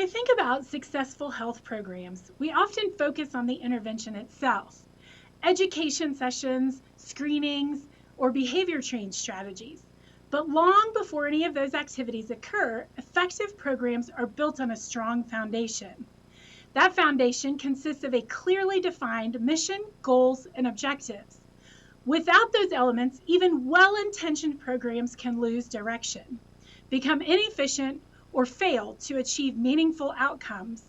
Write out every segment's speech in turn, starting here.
we think about successful health programs, we often focus on the intervention itself, education sessions, screenings, or behavior change strategies. But long before any of those activities occur, effective programs are built on a strong foundation. That foundation consists of a clearly defined mission, goals, and objectives. Without those elements, even well-intentioned programs can lose direction, become inefficient, or fail to achieve meaningful outcomes.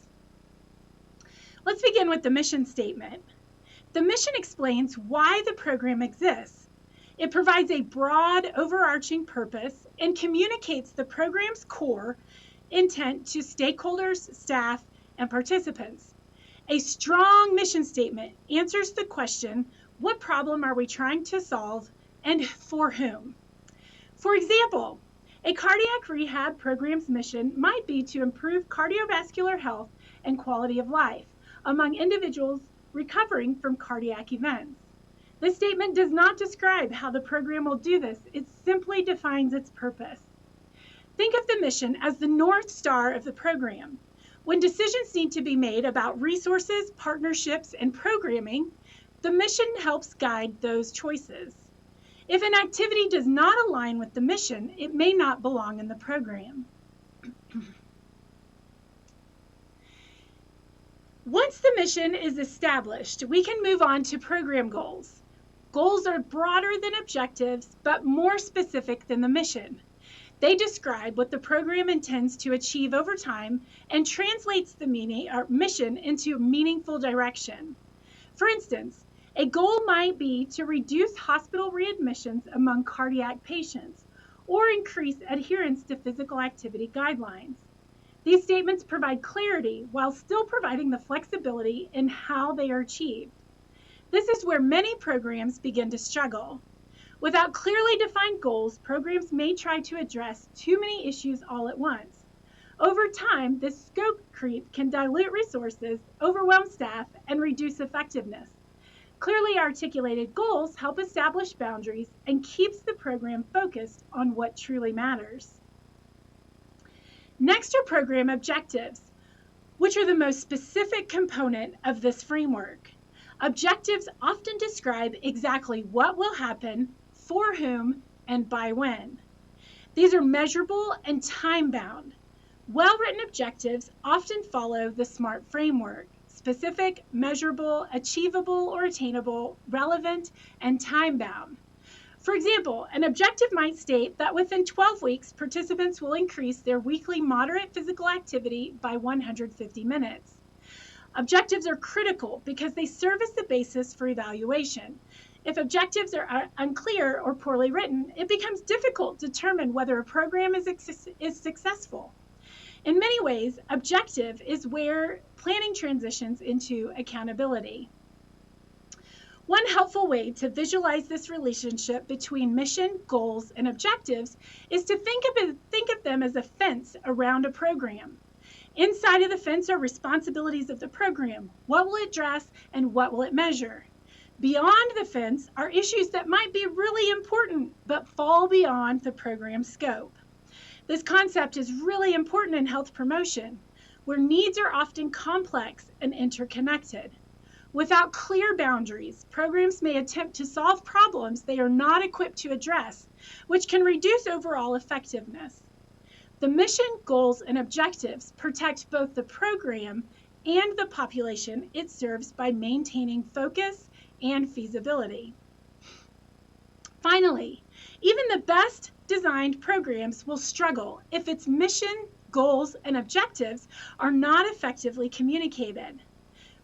Let's begin with the mission statement. The mission explains why the program exists. It provides a broad, overarching purpose and communicates the program's core intent to stakeholders, staff, and participants. A strong mission statement answers the question, what problem are we trying to solve and for whom? For example, a cardiac rehab program's mission might be to improve cardiovascular health and quality of life among individuals recovering from cardiac events. This statement does not describe how the program will do this. It simply defines its purpose. Think of the mission as the North Star of the program. When decisions need to be made about resources, partnerships, and programming, the mission helps guide those choices. If an activity does not align with the mission, it may not belong in the program. Once the mission is established, we can move on to program goals. Goals are broader than objectives, but more specific than the mission. They describe what the program intends to achieve over time and translates the mission into meaningful direction. For instance, a goal might be to reduce hospital readmissions among cardiac patients or increase adherence to physical activity guidelines. These statements provide clarity while still providing the flexibility in how they are achieved. This is where many programs begin to struggle. Without clearly defined goals, programs may try to address too many issues all at once. Over time, this scope creep can dilute resources, overwhelm staff, and reduce effectiveness. Clearly articulated goals help establish boundaries and keeps the program focused on what truly matters. Next are program objectives, which are the most specific component of this framework. Objectives often describe exactly what will happen, for whom, and by when. These are measurable and time-bound. Well-written objectives often follow the SMART framework: specific, measurable, achievable or attainable, relevant, and time-bound. For example, an objective might state that within 12 weeks, participants will increase their weekly moderate physical activity by 150 minutes. Objectives are critical because they serve as the basis for evaluation. If objectives are unclear or poorly written, it becomes difficult to determine whether a program is successful. In many ways, objective is where planning transitions into accountability. One helpful way to visualize this relationship between mission, goals, and objectives is to think of them as a fence around a program. Inside of the fence are responsibilities of the program. What will it address and what will it measure? Beyond the fence are issues that might be really important but fall beyond the program scope. This concept is really important in health promotion, where needs are often complex and interconnected. Without clear boundaries, programs may attempt to solve problems they are not equipped to address, which can reduce overall effectiveness. The mission, goals, and objectives protect both the program and the population it serves by maintaining focus and feasibility. Finally, even the best designed programs will struggle if its mission, goals, and objectives are not effectively communicated.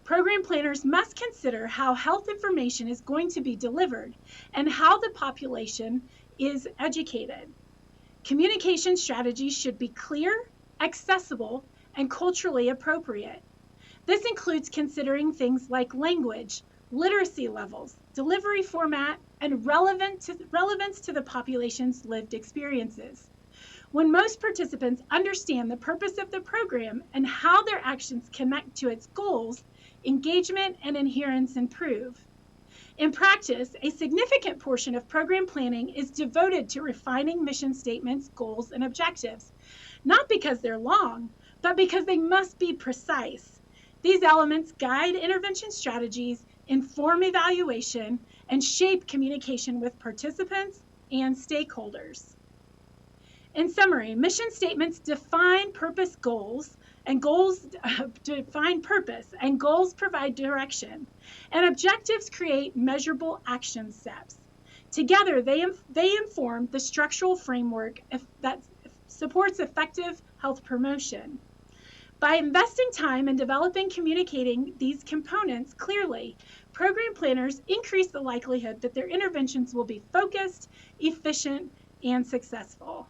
Program planners must consider how health information is going to be delivered and how the population is educated. Communication strategies should be clear, accessible, and culturally appropriate. This includes considering things like language, literacy levels, delivery format, and relevance to the population's lived experiences. When most participants understand the purpose of the program and how their actions connect to its goals, engagement and adherence improve. In practice, a significant portion of program planning is devoted to refining mission statements, goals, and objectives, not because they're long, but because they must be precise. These elements guide intervention strategies, inform evaluation, and shape communication with participants and stakeholders. In summary, mission statements define purpose goals, and goals define purpose, and goals provide direction, and objectives create measurable action steps. Together, they inform the structural framework that supports effective health promotion. By investing time in developing communicating these components clearly, program planners increase the likelihood that their interventions will be focused, efficient, and successful.